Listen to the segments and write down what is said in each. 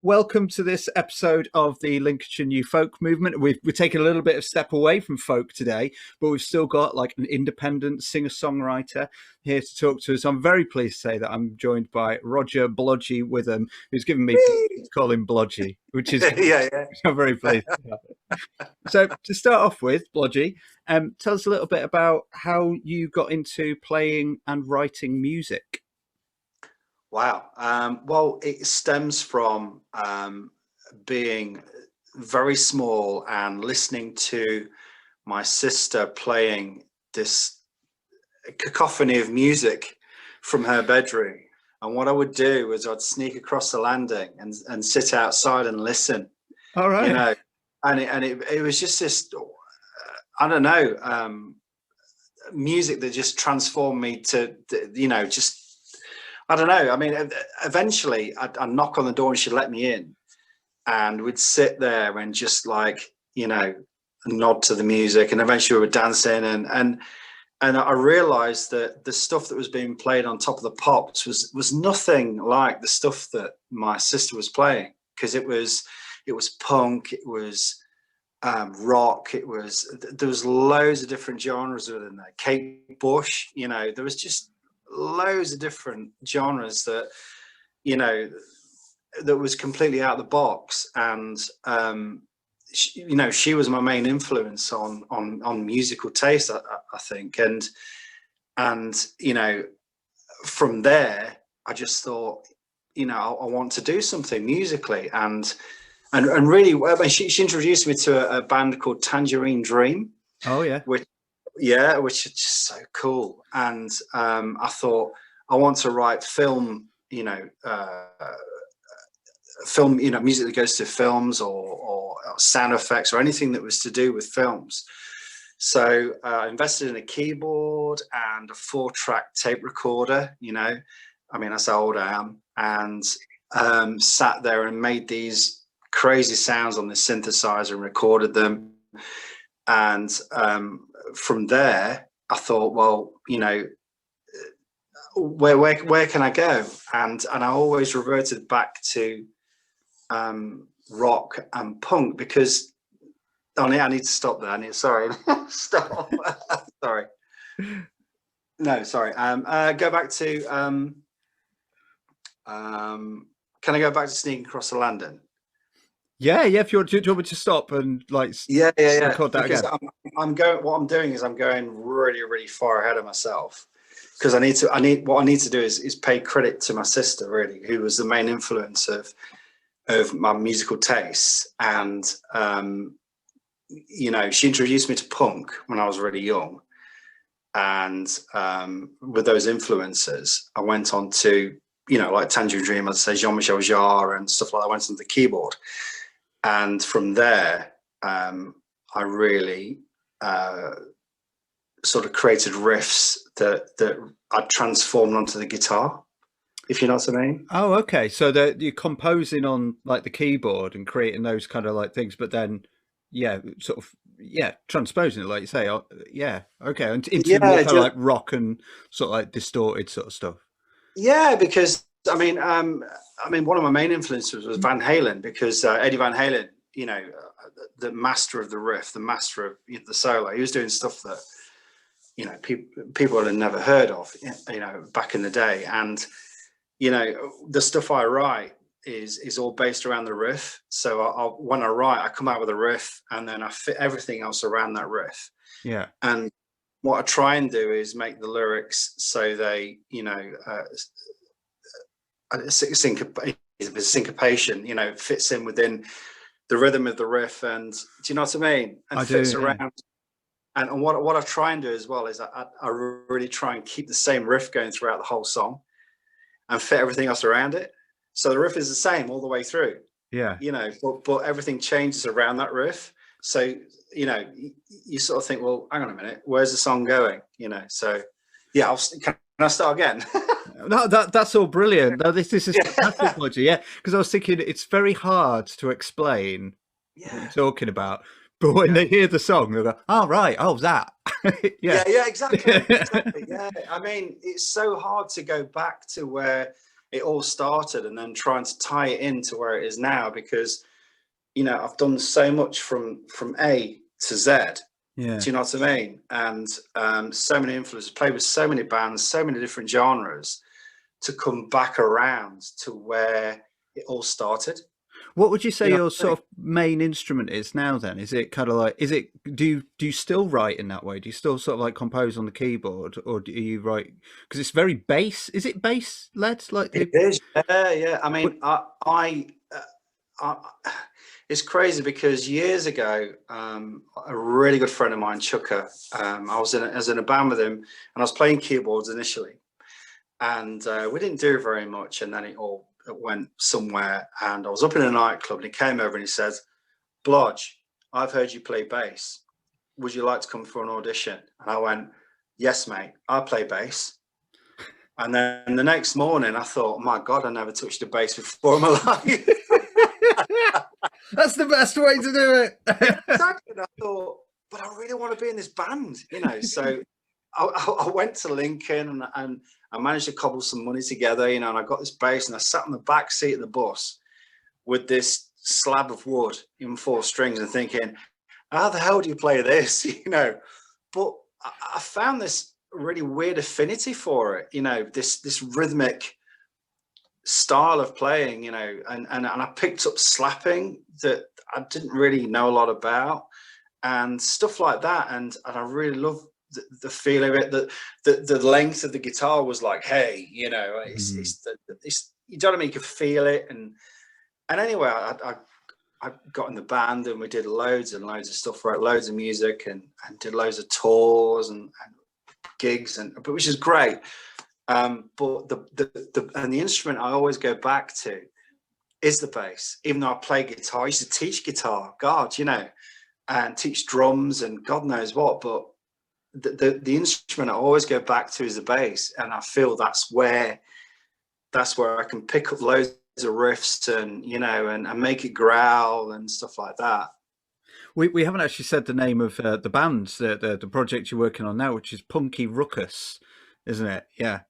Welcome to this episode of the Lincolnshire New Folk Movement. We're taking a little bit of step away from folk today, but we've still got like an independent singer-songwriter here to talk to us. I'm very pleased to say that I'm joined by Roger Blodgey Witham, who's given me permission to call him Blodgey, which is Yeah, yeah. I'm very pleased. So to start off with, Blodgey, tell us a little bit about how you got into playing and writing music. Wow. Well, it stems from being very small and listening to my sister playing this cacophony of music from her bedroom. And what I would do was I'd sneak across the landing and sit outside and listen, All right. you know, and it was just this, I don't know, music that just transformed me to, just I don't know. I mean, eventually I'd knock on the door and she'd let me in, and we'd sit there and just nod to the music, and eventually we were dancing, and I realized that the stuff that was being played on top of the pops was nothing like the stuff that my sister was playing, because it was punk, it was rock, there was loads of different genres within there. Kate Bush, there was just loads of different genres that that was completely out of the box. And she was my main influence on musical taste, I think. And from there I just thought, I want to do something musically. And really, she introduced me to a band called Tangerine Dream. Oh yeah. Which is just so cool. And I thought, I want to write film, music that goes to films, or sound effects, or anything that was to do with films. So I invested in a keyboard and a 4-track tape recorder. That's how old I am. And sat there and made these crazy sounds on the synthesizer and recorded them. And from there I thought, well, where can I go? And I always reverted back to rock and punk, because I need to stop there. Sorry. Stop. Sorry. No, sorry. Go back to can I go back to Sneaking Across the Landing? Yeah. If you want to, do you want me to stop and Yeah. record that Because again? I'm going. What I'm doing is I'm going really, really far ahead of myself, because what I need to do is pay credit to my sister, really, who was the main influence of my musical tastes. And she introduced me to punk when I was really young, and with those influences I went on to like Tangerine Dream, as I say, Jean-Michel Jarre and stuff like that. I went onto the keyboard. And from there, I really sort of created riffs that I transformed onto the guitar, if you know what I mean. Oh, okay. So that you're composing on like the keyboard and creating those kind of like things, but then, transposing it, like you say. Yeah, okay, and into more Yeah, kind of like rock and sort of like distorted sort of stuff. yeah, because one of my main influences was Van Halen, because Eddie Van Halen, the master of the riff, the master of the solo, he was doing stuff that people had never heard of, back in the day. And the stuff I write is all based around the riff. So when I write, I come out with a riff, and then I fit everything else around that riff. Yeah. And what I try and do is make the lyrics so they, syncopation, fits in within the rhythm of the riff. And do you know what I mean? And fits around. Yeah. And what I try and do as well is I really try and keep the same riff going throughout the whole song, and fit everything else around it. So the riff is the same all the way through. Yeah. But everything changes around that riff. So, you sort of think, well, hang on a minute, where's the song going? So yeah, can I start again? No, that's all brilliant. No, this is fantastic, Roger. Yeah, because I was thinking it's very hard to explain what you're talking about, but when they hear the song, they go, "Oh right, oh that." Yeah, exactly. Yeah, I mean, it's so hard to go back to where it all started, and then trying to tie it into where it is now, because, you know, I've done so much from A to Z. Yeah. Do you know what I mean? And so many influences, played with so many bands, so many different genres, to come back around to where it all started. What would you say You know your what I mean? sort of main instrument is now then? Is it kind of like, do you still write in that way? Do you still sort of like compose on the keyboard, or do you write, because it's very bass, is it bass led? Like It is, yeah. I mean, I it's crazy because years ago, a really good friend of mine, Chucker, I was in a band with him, and I was playing keyboards initially, and we didn't do very much, and then it went somewhere, and I was up in a nightclub, and he came over and he said, "Blodge, I've heard you play bass. Would you like to come for an audition?" And I went, "Yes, mate, I play bass." And then the next morning, I thought, oh my God, I never touched a bass before in my life. That's the best way to do it. Exactly. And I thought, but I really want to be in this band, you know. So I went to Lincoln, and I managed to cobble some money together, you know, and I got this bass, and I sat in the back seat of the bus with this slab of wood in 4 strings and thinking, how the hell do you play this, you know? But I found this really weird affinity for it, you know, this rhythmic style of playing, you know, and I picked up slapping that I didn't really know a lot about, and stuff like that, and I really love the feel of it. That the length of the guitar was like, hey, you know, it's you know what I mean, you could feel it, and anyway, I got in the band, and we did loads and loads of stuff, wrote loads of music, and did loads of tours and gigs, but which is great. But the instrument I always go back to is the bass. Even though I play guitar, I used to teach guitar, God, you know, and teach drums and God knows what. But the instrument I always go back to is the bass, and I feel that's where I can pick up loads of riffs, and you know, and make it growl and stuff like that. We haven't actually said the name of the band, the project you're working on now, which is Punky Ruckus, isn't it? Yeah.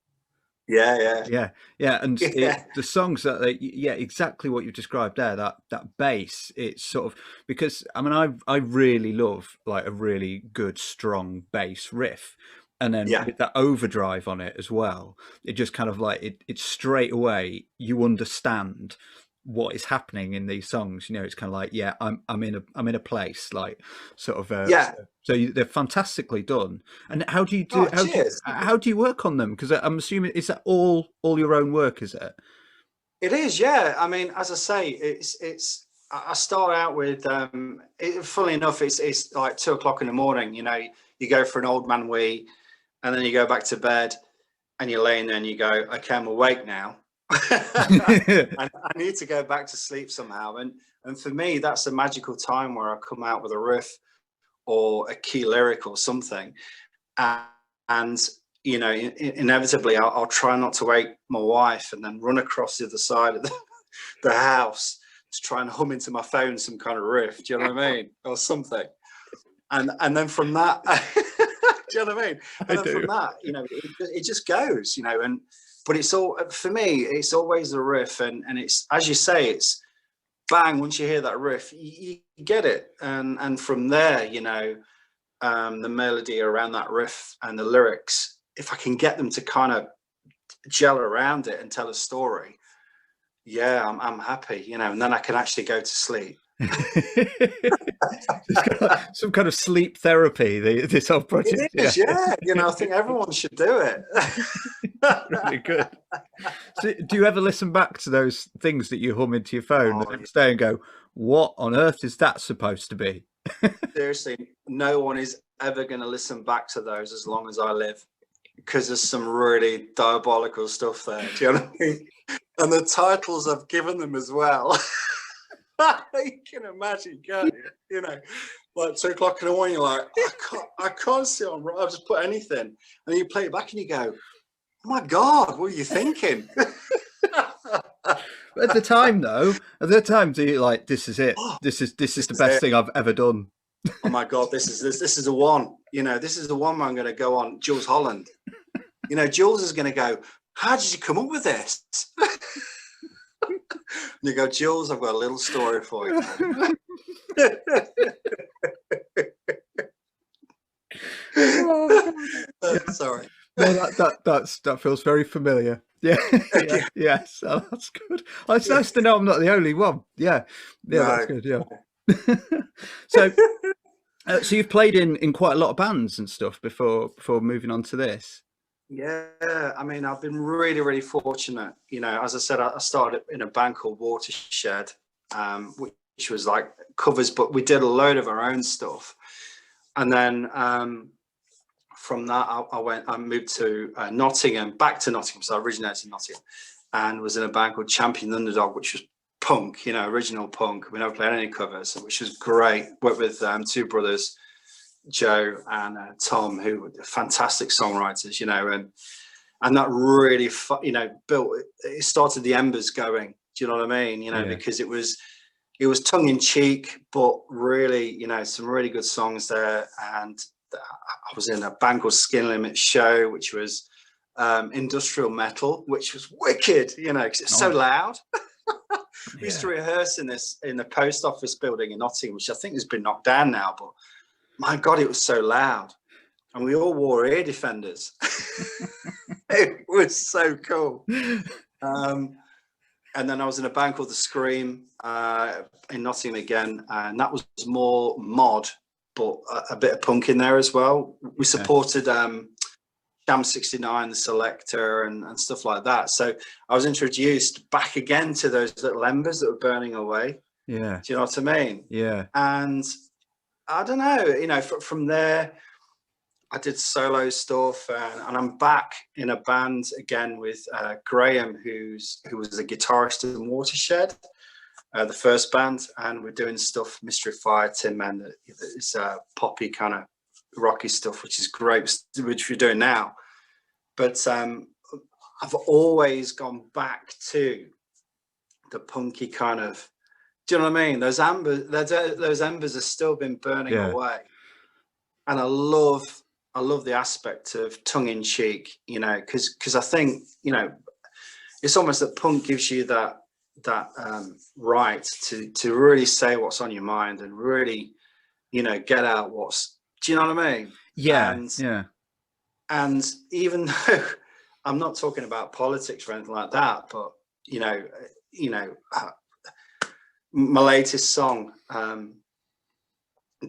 Yeah. And Yeah. the songs that exactly what you described there, that bass, it's sort of, because I mean, I really love like a really good strong bass riff, and then with that overdrive on it as well, it just kind of like it's straight away you understand what is happening in these songs. You know, it's kind of like, yeah, I'm in a place, like sort of so they're fantastically done. And how do you do how do you work on them? Because I'm assuming, is that all your own work, is it? It is, yeah. I mean, as I say, it's I start out with funnily enough, it's like 2 o'clock in the morning, you know, you go for an old man wee, and then you go back to bed, and you're laying there and you go, okay, I'm awake now. I need to go back to sleep somehow. And for me, that's a magical time where I come out with a riff or a key lyric or something. And you know, inevitably, I'll try not to wake my wife, and then run across the other side of the house to try and hum into my phone some kind of riff. Do you know what I mean? Or something. And then from that, do you know what I mean? And then from that, you know, it just goes, you know, but it's all, for me, it's always the riff, and it's, as you say, it's bang, once you hear that riff, you get it. And from there, you know, the melody around that riff and the lyrics, if I can get them to kind of gel around it and tell a story, yeah, I'm happy, you know, and then I can actually go to sleep. Some kind of sleep therapy, this whole project. It is, yeah. You know, I think everyone should do it. Really good. So, do you ever listen back to those things that you hum into your phone the next day and go, what on earth is that supposed to be? Seriously, no one is ever going to listen back to those as long as I live, because there's some really diabolical stuff there. Do you know what I mean? And the titles I've given them as well. You can imagine, can't you? You know, like 2 o'clock in the morning, you're like, I can't see on. I'll just put anything, and then you play it back and you go, oh my God, what are you thinking? At the time, though, do you like, this is it? This is the best thing I've ever done. Oh my God, this is the one. You know, this is the one where I'm going to go on Jules Holland. You know, Jules is going to go, how did you come up with this? And you go, Jules, I've got a little story for you. Sorry. No, that feels very familiar. Yeah, yeah, yes, oh, that's good. Oh, it's nice to know I'm not the only one. Yeah, yeah, that's good. Yeah. So you've played in quite a lot of bands and stuff before moving on to this. Yeah, I mean, I've been really, really fortunate. You know, as I said, I started in a band called Watershed, which was like covers, but we did a load of our own stuff. And then from that, I moved to Nottingham, back to Nottingham. So I originated in Nottingham and was in a band called Champion Underdog, which was punk, you know, original punk. We never played any covers, which was great. Worked with two brothers, Joe and Tom, who were fantastic songwriters, you know, and that really, you know, it started the embers going. Do you know what I mean? You know, because it was tongue in cheek, but really, you know, some really good songs there. And I was in a band called Skin Limit Show, which was industrial metal, which was wicked, you know, because it's so loud. We used to rehearse in the post office building in Nottingham, which I think has been knocked down now, but my God, it was so loud. And we all wore ear defenders. It was so cool. And then I was in a band called The Scream in Nottingham again. And that was more mod, but a bit of punk in there as well. We supported Jam 69, The Selector and stuff like that. So I was introduced back again to those little embers that were burning away. Yeah. Do you know what I mean? Yeah. And I don't know, you know, from there, I did solo stuff, and I'm back in a band again with Graham, who was the guitarist in Watershed, the first band, and we're doing stuff, Mystery Fire, Tin Men, it's poppy kind of rocky stuff, which is great, which we're doing now. But I've always gone back to the punky kind of, do you know what I mean? Those embers have still been burning away, and I love the aspect of tongue in cheek, you know, because I think, you know, it's almost that punk gives you that right to really say what's on your mind and really, you know, get out do you know what I mean? Yeah, And even though I'm not talking about politics or anything like that, but you know. My latest song,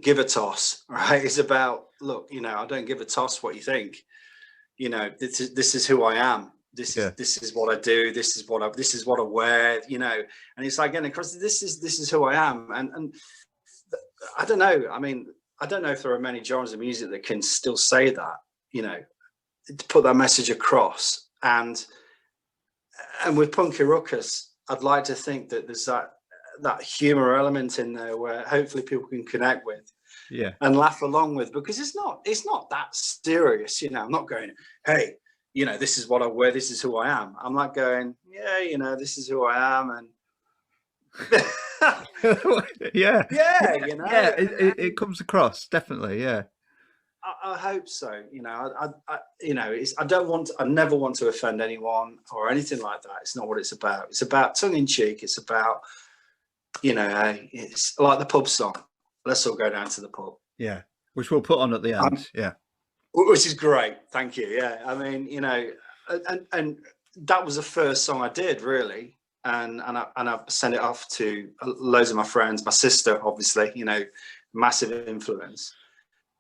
Give a Toss, right, is about, look, you know, I don't give a toss what you think. You know, this is who I am. This is what I do. This is what I wear. You know, and it's like getting across. This is who I am. And I don't know. I mean, I don't know if there are many genres of music that can still say that. You know, to put that message across. And with Punky Ruckus, I'd like to think that there's that humor element in there where hopefully people can connect with and laugh along with, because it's not that serious, you know. I'm not going, hey, you know, this is what I wear, this is who I am. I'm like going, yeah, you know, this is who I am. And yeah, you know, it comes across, definitely. I hope so. You know, I you know, I never want to offend anyone or anything like that. It's not what it's about. It's about tongue in cheek. It's about, you know, it's like the pub song. Let's all go down to the pub. Yeah, which we'll put on at the end. Which is great. Thank you. Yeah, I mean, you know, and that was the first song I did, really, and I sent it off to loads of my friends, my sister, obviously, you know, massive influence.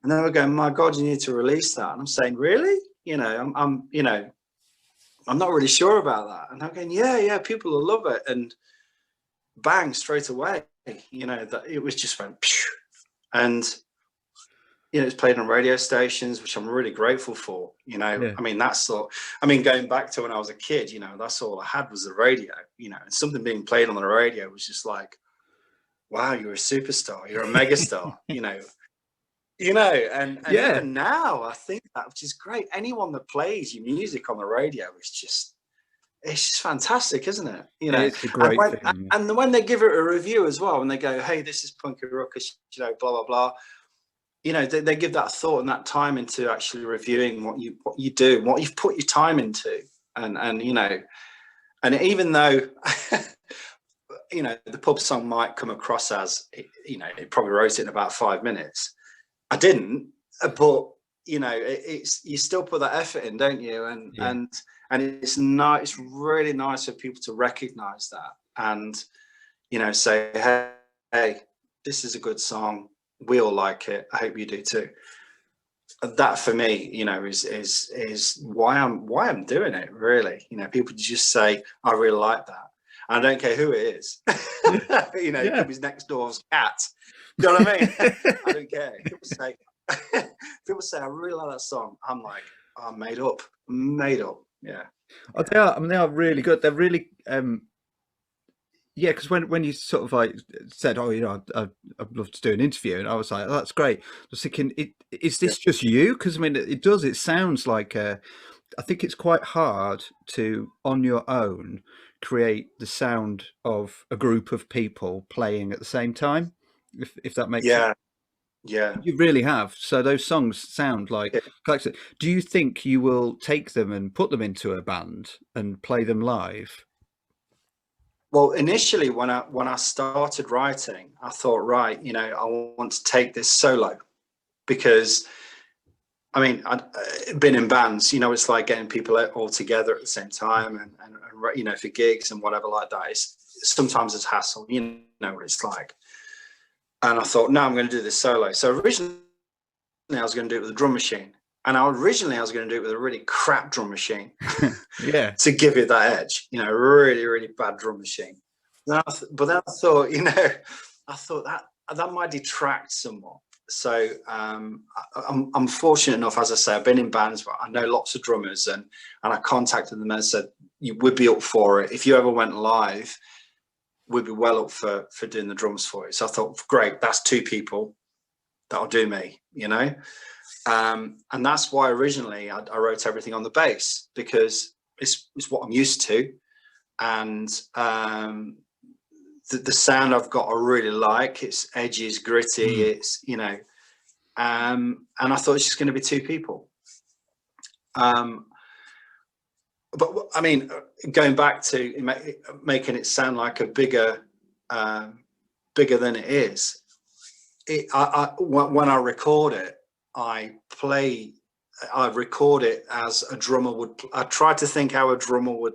And they were going, my God, you need to release that. And I'm saying, really? You know, I'm you know, I'm not really sure about that. And I'm going, yeah, people will love it. And bang, straight away, you know, that it was just went, phew. And, you know, it's played on radio stations, which I'm really grateful for, you know. I mean, going back to when I was a kid, you know, that's all I had was the radio, you know, and something being played on the radio was just like, wow, you're a superstar, you're a megastar, you know, and even now I think that, which is great. Anyone that plays your music on the radio is just, it's just fantastic, isn't it? You know, it's a great thing. And when they give it a review as well, and they go, hey, this is Punky Ruckus, you know, blah, blah, blah. You know, they give that thought and that time into actually reviewing what you do, what you've put your time into. and you know, and even though you know, the pub song might come across as, you know, it probably wrote it in about 5 minutes. I didn't, but you know, it's you still put that effort in, don't you? And it's nice, it's really nice for people to recognize that and, you know, say, hey, this is a good song, we all like it, I hope you do too. That for me, you know, is why I'm doing it, really. You know, people just say, I really like that. I don't care who it is. You know, it could be next door's cat. Do you know what I mean? I don't care. People say, I really like that song. I'm like, I'm made up. Yeah. Oh, they are. I mean, they are really good. They're really, yeah. Because when you sort of like said, oh, you know, I'd love to do an interview, and I was like, oh, that's great. I was thinking, is this just you? Because I mean, it does. It sounds like I think it's quite hard to, on your own, create the sound of a group of people playing at the same time, if that makes sense. Yeah. You really have. So those songs sound like. Do you think you will take them and put them into a band and play them live? Well, initially when I started writing, I thought, right, you know, I want to take this solo because, I mean, I'd been in bands, you know, it's like getting people all together at the same time and you know, for gigs and whatever like that. Sometimes it's hassle, you know what it's like. And I thought, no, I'm going to do this solo. So originally I was going to do it with a drum machine. And originally I was going to do it with a really crap drum machine. Yeah. To give it that edge, you know, really, really bad drum machine. But then I thought, you know, that might detract somewhat. So I'm fortunate enough, as I say, I've been in bands where I know lots of drummers, and I contacted them and said, you would be up for it. If you ever went live, we'd be well up for doing the drums for you. So I thought, great, that's 2 people, that'll do me, you know. And that's why originally I wrote everything on the bass, because it's what I'm used to. And the sound I've got I really like. It's edgy, it's gritty, it's, you know, and I thought it's just going to be 2 people. But I mean, going back to making it sound like a bigger than it is, when I record it, I record it as a drummer would. I try to think how a drummer would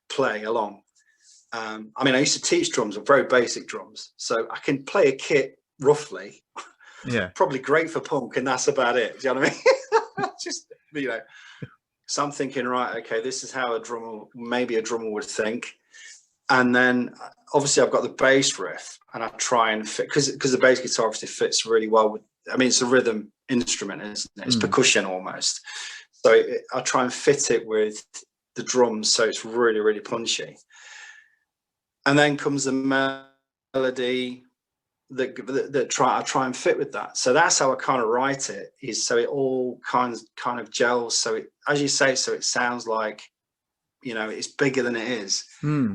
play along. I mean, I used to teach drums, very basic drums, so I can play a kit roughly. Yeah. Probably great for punk, and that's about it. Do you know what I mean? Just, you know. So I'm thinking, right, okay, this is how maybe a drummer would think. And then obviously I've got the bass riff, and I try and fit, because the bass guitar obviously fits really well with, I mean, it's a rhythm instrument, isn't it? It's percussion almost. So I try and fit it with the drums, so it's really, really punchy. And then comes the melody that I try and fit with that. So that's how I kind of write it, is so it all kind of gels. So it, as you say, so it sounds like, you know, it's bigger than it is,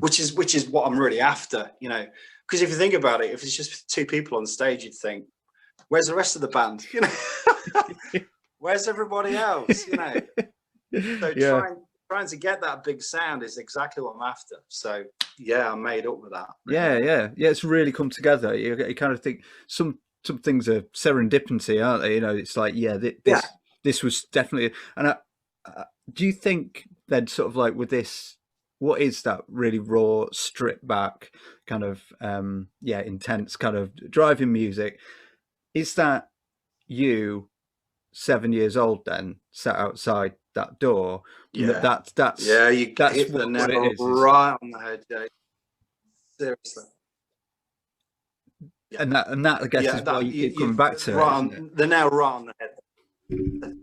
which is what I'm really after, you know, because if you think about it, if it's just 2 people on stage, you'd think, where's the rest of the band? You know, where's everybody else? You know, so trying to get that big sound is exactly what I'm after. So yeah, I'm made up with that. Really. Yeah. It's really come together. You kind of think some things are serendipity, aren't they? You know, it's like, this was definitely. And do you think then, sort of like with this, what is that really raw, stripped back kind of intense kind of driving music? Is that you 7 years old then sat outside that door? Yeah, that's you that's hit the what nail it is. Right on the head, Jake. Seriously. Yeah. And that I guess is why you keep coming back to it. The nail right on the head.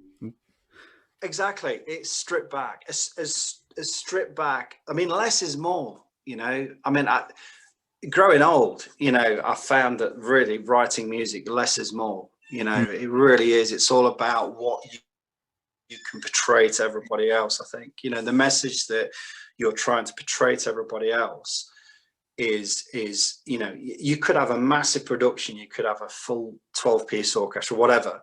Exactly. It's stripped back. As stripped back. I mean, less is more, you know. I mean, growing old, you know, I found that really writing music, less is more. You know, it really is. It's all about what you can portray to everybody else. I think, you know, the message that you're trying to portray to everybody else is, you know, you could have a massive production, you could have a full 12-piece orchestra, whatever.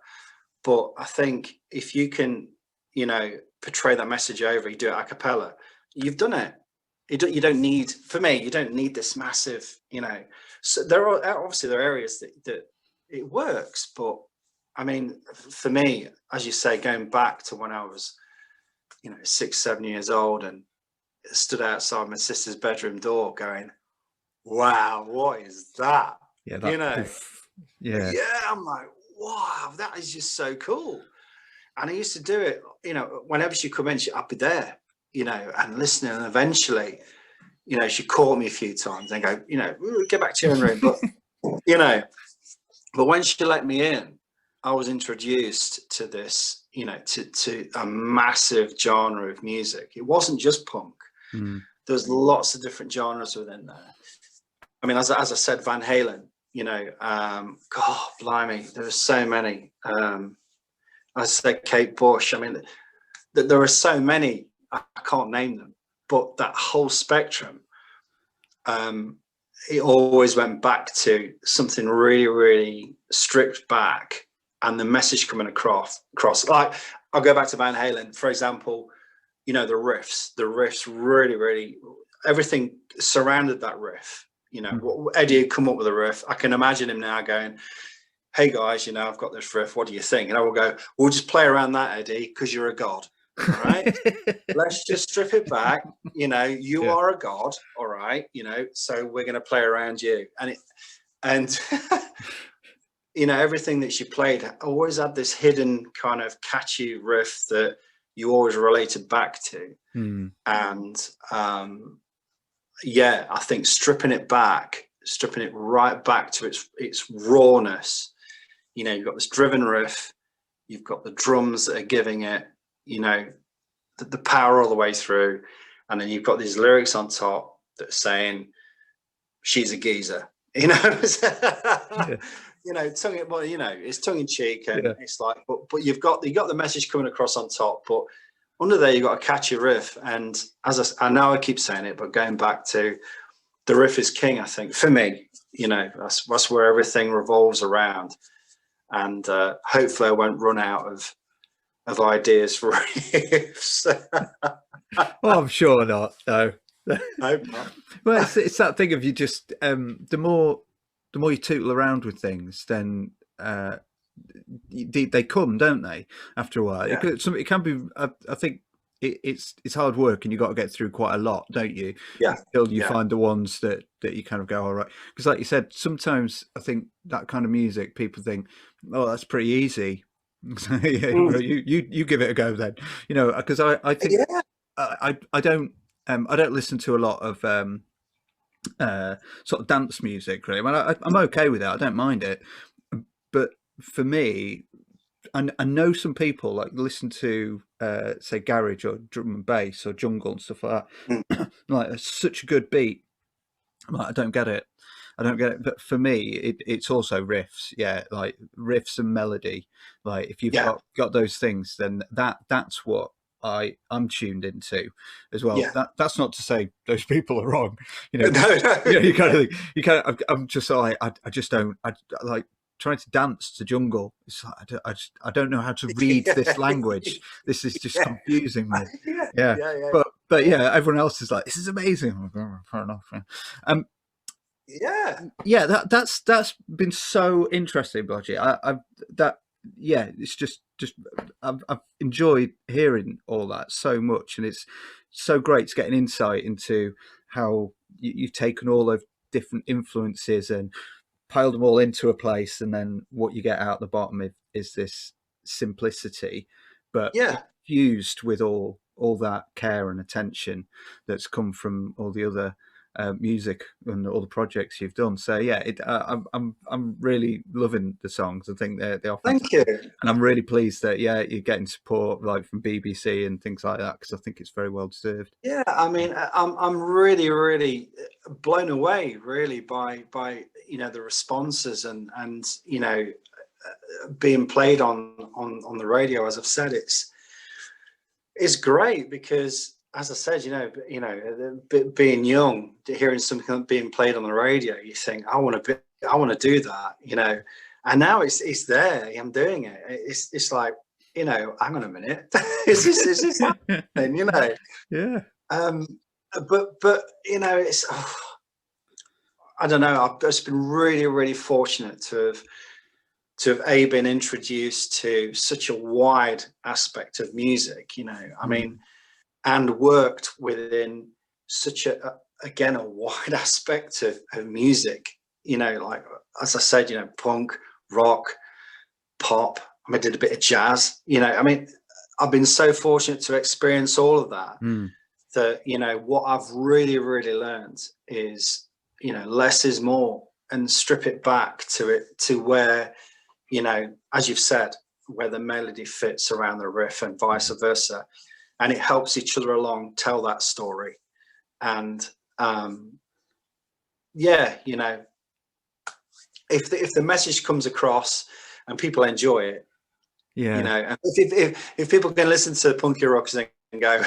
But I think if you can, you know, portray that message over, you do it a cappella, you've done it. You don't need, for me, you don't need this massive, you know. So there are obviously there are areas that it works, but I mean, for me, as you say, going back to when I was, you know, 6, 7 years old and stood outside my sister's bedroom door going, wow, what is that? Yeah, you know, yeah, I'm like, wow, that is just so cool. And I used to do it, you know, whenever she come in, I'd be there, you know, and listening. And eventually, you know, she caught me a few times and go, you know, get back to your own room. But, you know, but when she let me in, I was introduced to this, you know, to a massive genre of music. It wasn't just punk. There's lots of different genres within there. I mean, as I said, Van Halen, you know, God, blimey, there are so many. I said Kate Bush. I mean, there are so many, I can't name them, but that whole spectrum, it always went back to something really, really stripped back, and the message coming across. Like, I'll go back to Van Halen, for example, you know, the riffs really, really, everything surrounded that riff. You know, Eddie had come up with a riff. I can imagine him now going, hey guys, you know, I've got this riff, what do you think? And I will go, we'll just play around that, Eddie, because you're a god. All right. Let's just strip it back. You know, you are a god, all right, you know, so we're going to play around you. And you know, everything that she played always had this hidden kind of catchy riff that you always related back to. And yeah, I think stripping it right back to its rawness. You know, you've got this driven riff, you've got the drums that are giving it, you know, the power all the way through, and then you've got these lyrics on top that are saying she's a geezer, you know. You know, well, you know, it's tongue in cheek, and it's like, but you've got the message coming across on top, but under there you've got a catchy riff. And as I know I keep saying it, but going back to the riff is king, I think, for me. You know, that's where everything revolves around. And hopefully I won't run out of ideas for riffs. Well, I'm sure not. No. Hope not. Well, it's that thing of you just the more you tootle around with things, then they come, don't they? After a while, it can be. I think it's hard work, and you got to get through quite a lot, don't you? Yeah. Until you find the ones that you kind of go, all right. Because, like you said, sometimes I think that kind of music, people think, oh, that's pretty easy. You give it a go then, you know. Because I think I don't listen to a lot of sort of dance music, really. I mean, I'm okay with that. I don't mind it, but for me, I know some people like listen to say garage or drum and bass or jungle and stuff like that. Like, it's such a good beat. Like, I don't get it. But for me, it's also riffs. Yeah, like riffs and melody. Like, if you've got those things, then that's what I'm tuned into as well. That's not to say those people are wrong. You know, No. You know, you kind of. I'm just like, I just don't. I like trying to dance to jungle. It's like, I don't know how to read this language. This is just confusing me. But yeah, everyone else is like, this is amazing. Fair enough. That's been so interesting, Blodgey. It's just I've enjoyed hearing all that so much, and it's so great to get an insight into how you've taken all those different influences and piled them all into a place, and then what you get out the bottom is this simplicity, but fused with all that care and attention that's come from all the other music and all the projects you've done. So I'm really loving the songs. I think they are fantastic. Thank you. And I'm really pleased that you're getting support like from BBC and things like that, because I think it's very well deserved. Yeah, I mean, I'm really, really blown away, really, by you know, the responses and you know, being played on the radio. As I've said, it's great because, as I said, you know, being young, hearing something being played on the radio, you think, I want to do that, you know. And now it's there. I'm doing it. It's like, you know, hang on a minute, is this happening? You know, Yeah. But you know, it's I don't know. I've just been really, really fortunate to have been introduced to such a wide aspect of music. You know, I mean, and worked within such a wide aspect of music. You know, like as I said, you know, punk, rock, pop. I mean, I did a bit of jazz. You know, I mean, I've been so fortunate to experience all of that. That, you know, what I've really, really learned is, you know, less is more, and strip it back to where, you know, as you've said, where the melody fits around the riff and vice versa, and it helps each other along tell that story. And yeah, you know, if the message comes across and people enjoy it, Yeah. you know, and if people can listen to Punky Ruckus and go,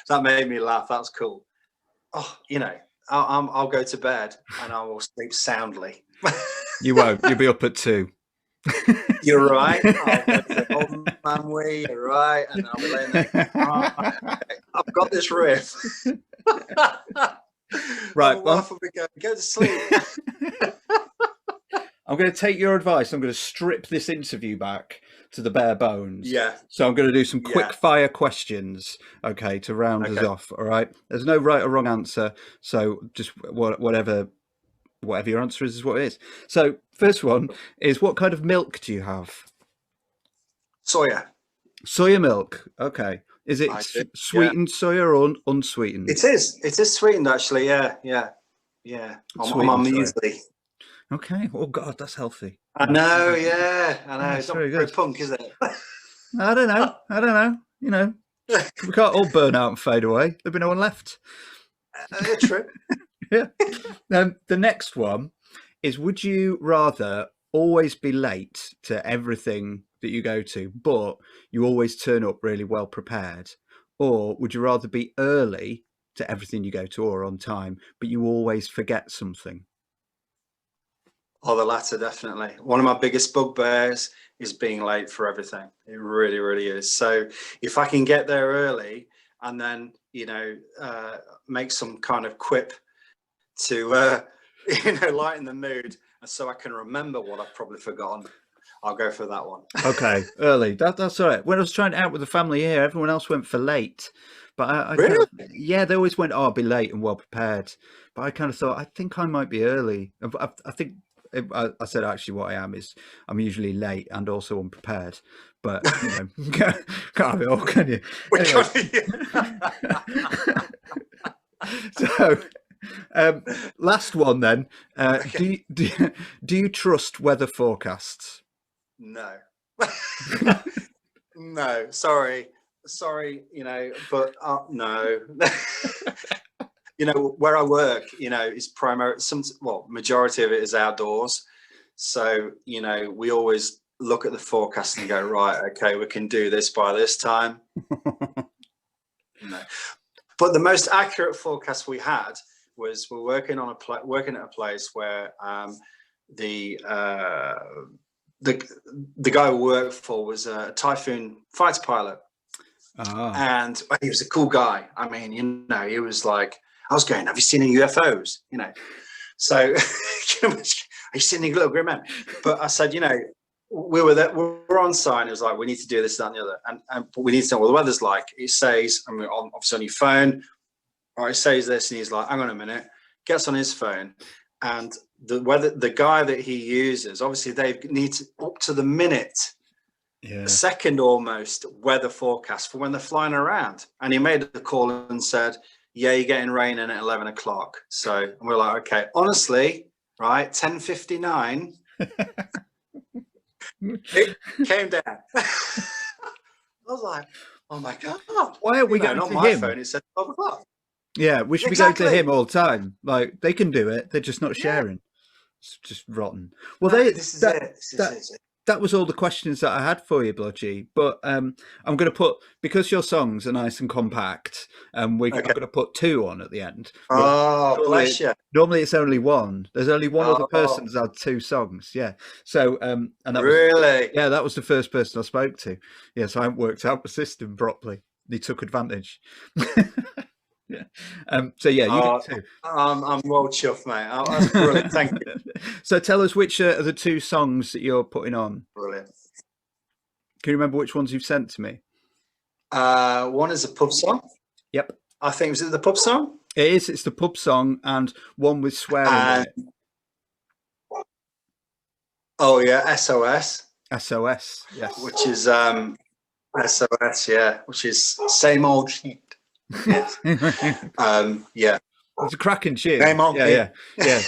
that made me laugh, that's cool. Oh, you know, I'll go to bed and I will sleep soundly. You won't. You'll be up at 2. You're right. I'll go to the old man way. You're right, and I'll be laying there. Oh, I've got this riff. Right. Well, go to sleep. I'm going to take your advice. I'm going to strip this interview back to the bare bones. Yeah. So I'm going to do some quick fire questions, okay, to round us off. All right. There's no right or wrong answer. So just whatever your answer is what it is. So first one is, what kind of milk do you have? Soya milk. Okay. Is it sweetened soya or unsweetened? It is. It is sweetened, actually. Yeah. I'm on muesli. Okay. Oh God, that's healthy. I know. Yeah, I know. Yeah, it's not very punk, is it? I don't know. You know, we can't all burn out and fade away. There'll be no one left. True. Yeah. The next one is, would you rather always be late to everything that you go to, but you always turn up really well prepared? Or would you rather be early to everything you go to, or on time, but you always forget something? Oh, the latter, definitely. One of my biggest bugbears is being late for everything. It really, really is. So if I can get there early and then, you know, make some kind of quip to, you know, lighten the mood, and so I can remember what I've probably forgotten, I'll go for that one. Okay, early. That's all right. When I was trying it out with the family here, everyone else went for late. But I Really? yeah, they always went, oh, I'll be late and well prepared. But I kind of thought, I think I might be early. I think I said actually what I am is I'm usually late and also unprepared. But, you know, can't have it all, can you? Anyway. So, last one then. Okay. Do you trust weather forecasts? No. No, sorry, you know, but no. You know, where I work, you know, is majority of it is outdoors. So, you know, we always look at the forecast and go, right, okay, we can do this by this time. No. But the most accurate forecast we had was, we're working at a place where the guy we worked for was a Typhoon fighter pilot. And he was a cool guy. I mean, you know, he was like, I was going, have you seen any UFOs? You know, so are you seeing any little green men? But I said, you know, we were on site, and it was like, we need to do this, that, and the other, and but we need to know what the weather's like. It says, I mean, obviously on your phone, or it says this, and he's like, hang on a minute, gets on his phone, and the guy that he uses, obviously they need to, up to the minute, a second almost, weather forecast for when they're flying around. And he made a call and said, yeah, you're getting rain in at 11 o'clock. So, and we're like, okay, honestly, right, 10:59, it came down. I was like, oh my God. Why aren't we going on to my him? phone, it said 12 o'clock. Yeah, we should be going to him all the time. Like, they can do it, they're just not sharing. It's just rotten. Well, this is it. that was all the questions that I had for you, Blodgey. But I'm going to put, because your songs are nice and compact, I'm going to put 2 on at the end. Oh, bless you. Normally it's only 1. There's only one other person who's had 2 songs. Yeah. So and that really, that was the first person I spoke to. Yeah. So I haven't worked out the system properly. They took advantage. Yeah. So yeah, you get 2. I'm well chuffed, mate. That's brilliant. Thank you. So tell us which are the 2 songs that you're putting on. Brilliant. Can you remember which ones you've sent to me? One is a pub song. Yep. I think, was it the pub song? It is. It's the pub song, and one with swearing in it. Oh yeah, SOS. SOS. Yes. Which is SOS. Yeah. Which is same old shit. Yes. Yeah. It's a cracking tune. Yeah.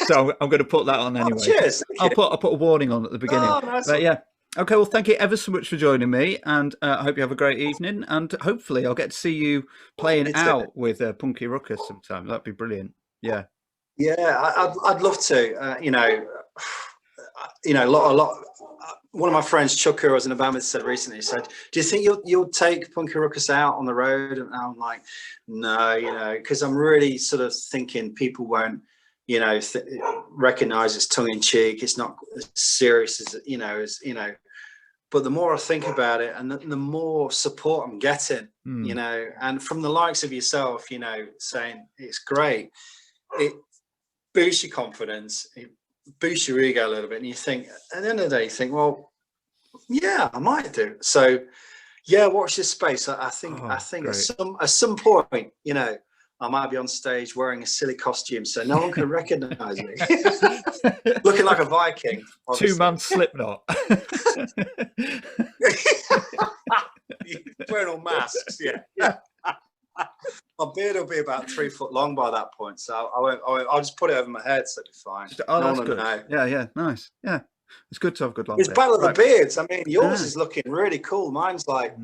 So I'm going to put that on anyway. Cheers. I'll put a warning on at the beginning. Oh, nice. But yeah. Okay. Well, thank you ever so much for joining me, and I hope you have a great evening. And hopefully, I'll get to see you playing out with Punky Ruckus sometime. That'd be brilliant. Yeah. Yeah, I'd love to. A lot. One of my friends, Chuck, who I was in a band with, said recently, he said, "Do you think you'll take Punky Ruckus out on the road?" And I'm like, "No, because I'm really sort of thinking people won't, recognize it's tongue in cheek. It's not as serious as But the more I think about it, and the more support I'm getting, and from the likes of yourself, saying it's great, it boosts your confidence. It boost your ego a little bit, and you think at the end of the day, you think, well, yeah, I might do. So yeah, watch this space. I think at some point, I might be on stage wearing a silly costume so no one can recognize me. Looking like a Viking. 2-man Slipknot. Wearing all masks, yeah. My beard will be about 3 foot long by that point, so I'll just put it over my head, so it'll be fine. That's good. Yeah, nice. Yeah, it's good to have good long. It's battle of the beards. I mean, yours is looking really cool. Mine's not.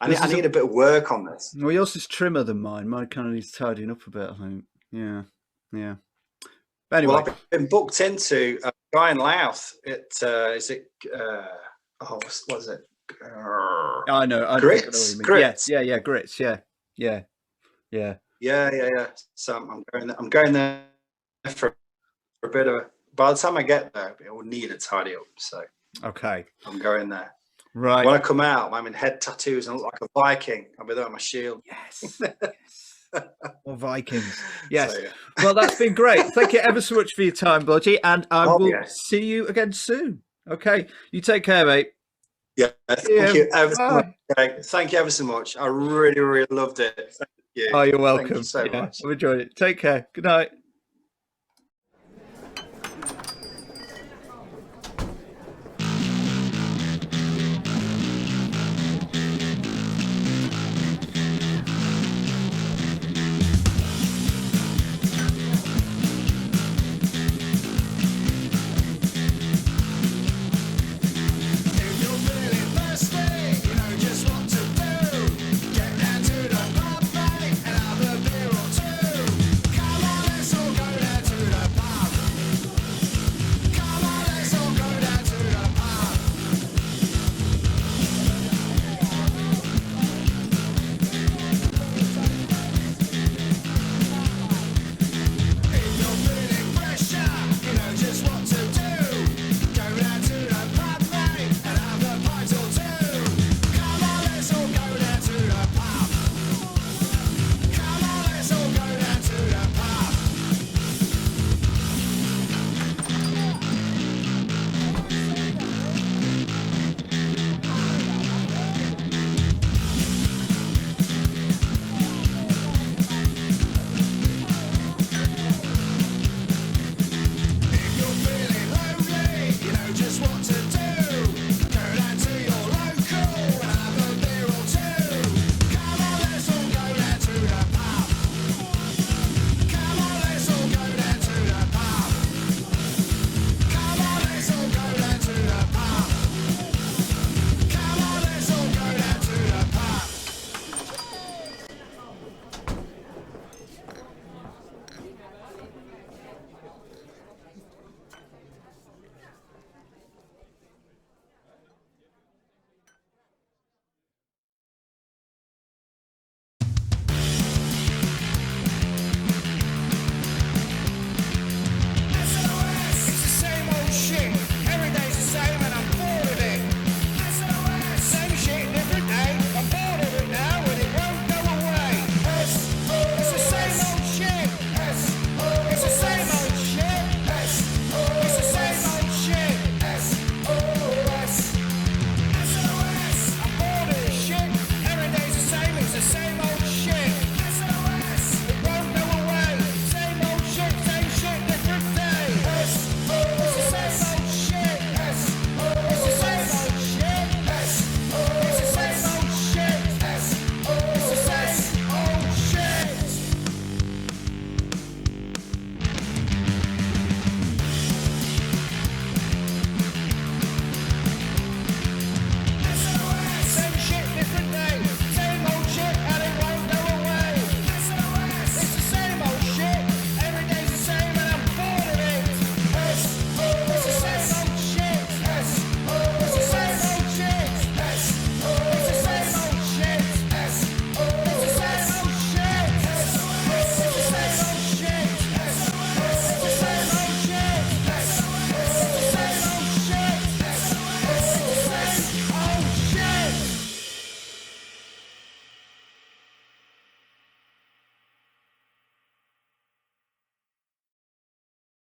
I need a bit of work on this. Well, yours is trimmer than mine. Mine kind of needs tidying up a bit, I think. Yeah. But anyway, well, I've been booked into a guy in Louth. What is it? I know. Grits. Grits. Yeah. Grits. Yeah. So I'm going there for a bit of. By the time I get there, it will need a tidy up. So okay, I'm going there. Right. When I come out, I'm in head tattoos and I look like a Viking. I'll be there with my shield. Yes. Or Vikings. Yes. So, yeah. Well, that's been great. Thank you ever so much for your time, Blodgey, and I will see you again soon. Okay. You take care, mate. Yeah. Thank you ever so much. Thank you ever so much. I really, really loved it. Thank you. Oh, you're welcome. Thank you so much. I've enjoyed it. Take care. Good night.